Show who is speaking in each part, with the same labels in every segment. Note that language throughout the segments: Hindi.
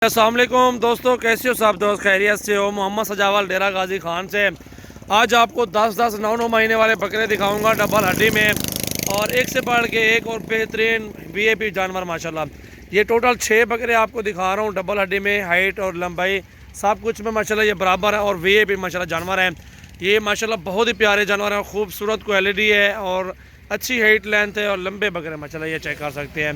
Speaker 1: अस्सलाम वालेकुम दोस्तों, कैसे हो सब दोस्त? खैरियत से हो? मोहम्मद सजावल डेरा गाजी खान से आज आपको 10-10 9-9 महीने वाले बकरे दिखाऊंगा डबल हड्डी में, और एक से बढ़ के एक और बेहतरीन वीआईपी जानवर माशाल्लाह। ये टोटल 6 बकरे आपको दिखा रहा हूँ डबल हड्डी में। हाइट और लंबाई सब कुछ में माशाल्लाह ये बराबर है और वीआईपी माशाल्लाह जानवर है। ये माशाल्लाह बहुत ही प्यारे जानवर हैं, खूबसूरत क्वालिटी है और अच्छी हाइट लेंथ है और लंबे बकरे माशाल्लाह ये चेक कर सकते हैं।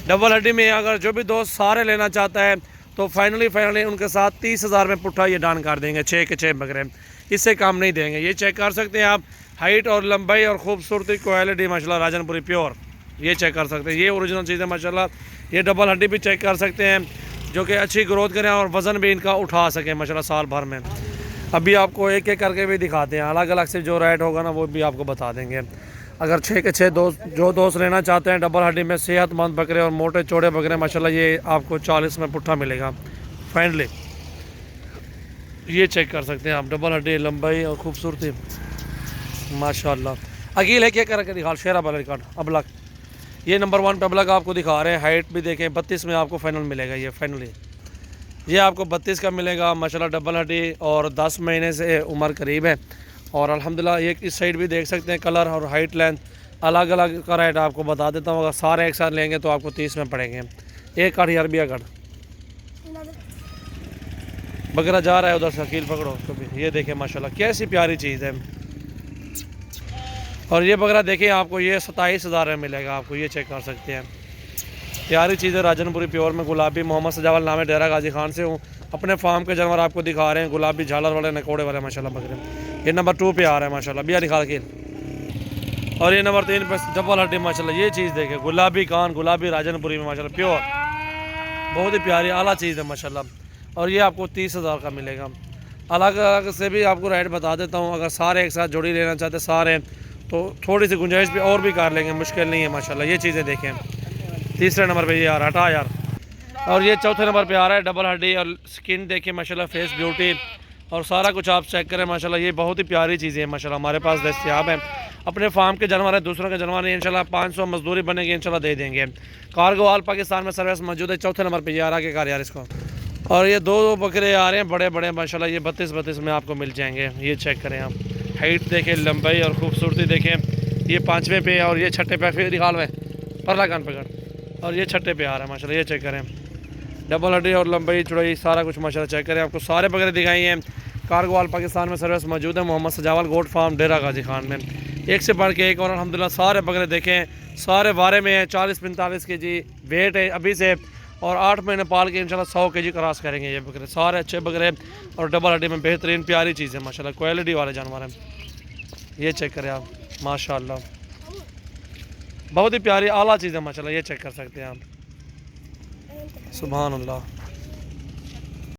Speaker 1: डबल हड्डी में अगर जो भी दोस्त सारे लेना चाहता है तो फाइनली उनके साथ 30,000 में पुट्ठा ये डान कर देंगे। 6 के 6 बकरे, इससे काम नहीं देंगे। ये चेक कर सकते हैं आप, हाइट और लंबाई और खूबसूरती क्वालिटी माशाल्लाह राजनपुरी प्योर, ये चेक कर सकते हैं। ये ओरिजिनल चीज़ है माशाल्लाह। ये डबल हड्डी भी चेक कर सकते हैं जो कि अच्छी ग्रोथ करें और वज़न भी इनका उठा सकें माशाल्लाह साल भर में। अभी आपको एक एक करके भी दिखाते हैं, अलग अलग से जो रेट होगा ना वो भी आपको बता देंगे। अगर 6 के 6 दोस्त जो दोस्त लेना चाहते हैं डबल हड्डी में सेहतमंद बकरे और मोटे चौड़े बकरे माशाल्लाह ये आपको 40 में पुट्ठा मिलेगा फाइनली। ये चेक कर सकते हैं आप, डबल हड्डी लंबाई और खूबसूरती माशाल्लाह। अकील है क्या करके दिखा शेरा बल रिकॉर्ड अबलक, ये नंबर 1 पे अबलक आपको दिखा रहे हैं। हाइट भी देखें 32 में आपको फाइनल मिलेगा। ये फाइनली ये आपको 32 का मिलेगा माशाल्लाह डबल हड्डी, और 10 महीने से उम्र करीब है। और अल्हम्दुलिल्लाह ये इस साइड भी देख सकते हैं, कलर और हाइट लेंथ अलग अलग का रेट आपको बता देता हूँ। अगर सारे एक साथ लेंगे तो आपको 30 में पड़ेंगे। एक काठ यार भी कट बकरा जा रहा है उधर से, अकील पकड़ो तो भी। ये देखें माशाल्लाह कैसी प्यारी चीज़ है। और ये बकरा देखें आपको ये 27,000 में मिलेगा आपको। ये चेक कर सकते हैं, प्यारी चीज़ है राजनपुरी प्योर में। गुलाबी मोहम्मद सजावल नाम है, डेरा गाजी खान से हूँ। अपने फार्म के जानवर आपको दिखा रहे हैं, गुलाबी झालर वाले नकोड़े वाले माशाल्लाह बकरे। ये नंबर 2 पे आ रहा है माशाल्लाह, बिया दिखा के। और ये नंबर 3 पे डबल हड्डी माशाल्लाह। ये चीज़ देखें, गुलाबी कान, गुलाबी राजनपुरी में माशाल्लाह प्योर, बहुत ही प्यारी आला चीज़ है माशाल्लाह। और ये आपको 30,000 का मिलेगा। अलग अलग से भी आपको रेट बता देता हूँ। अगर सारे एक साथ जोड़ी लेना चाहते सारे तो थोड़ी सी गुंजाइश भी और भी कर लेंगे, मुश्किल नहीं है माशाल्लाह। ये चीज़ें देखें, तीसरे नंबर पे ये आ रहा हटा यार। और ये चौथे नंबर पे आ रहा है डबल हड्डी, और स्किन देखिए माशाल्लाह, फेस ब्यूटी और सारा कुछ आप चेक करें माशाल्लाह। ये बहुत ही प्यारी चीज़ें हैं माशाल्लाह, हमारे पास दस्तयाब हैं। अपने फार्म के जानवर है, दूसरों के जानवर है इंशाल्लाह। 500 मजदूरी बनेगी इंशाल्लाह, दे देंगे। कार्गो ऑल पाकिस्तान में सर्विस मौजूद है। चौथे नंबर पे ये आ रहा है कार यार इसको। और ये 2 बकरे आ रहे हैं बड़े बड़े माशाल्लाह, ये 32 में आपको मिल जाएंगे। ये चेक करें आप, हाइट देखें, लंबाई और खूबसूरती देखें। ये 5वें पे और ये 6ठे पे फिर निकाल में परला कान पकड़, और ये 6ठे पे आ रहा है माशाल्लाह। ये चेक करें, डबल हड्डी और लंबाई चौड़ाई सारा कुछ माशाल्लाह चेक करें। आपको सारे बकरे दिखाई हैं। कार्गो ऑल पाकिस्तान में सर्विस मौजूद है। मोहम्मद सजावल गोट फार्म डेरा गाजी खान में, एक से बढ़ के एक। और अल्हम्दुलिल्लाह सारे बकरे देखें, सारे बारे में है। 40-45 केजी वेट है अभी से, और 8 महीने पाल के इंशाल्लाह 100 केजी क्रॉस करेंगे ये बकरे। सारे अच्छे बकरे और डबल हड्डी में बेहतरीन प्यारी चीज़ है माशाल्लाह, क्वालिटी वाले जानवर हैं। ये चेक करें आप माशाल्लाह, बहुत ही प्यारी आला चीज़ है माशाल्लाह। ये चेक कर सकते हैं आप, सुभान अल्लाह।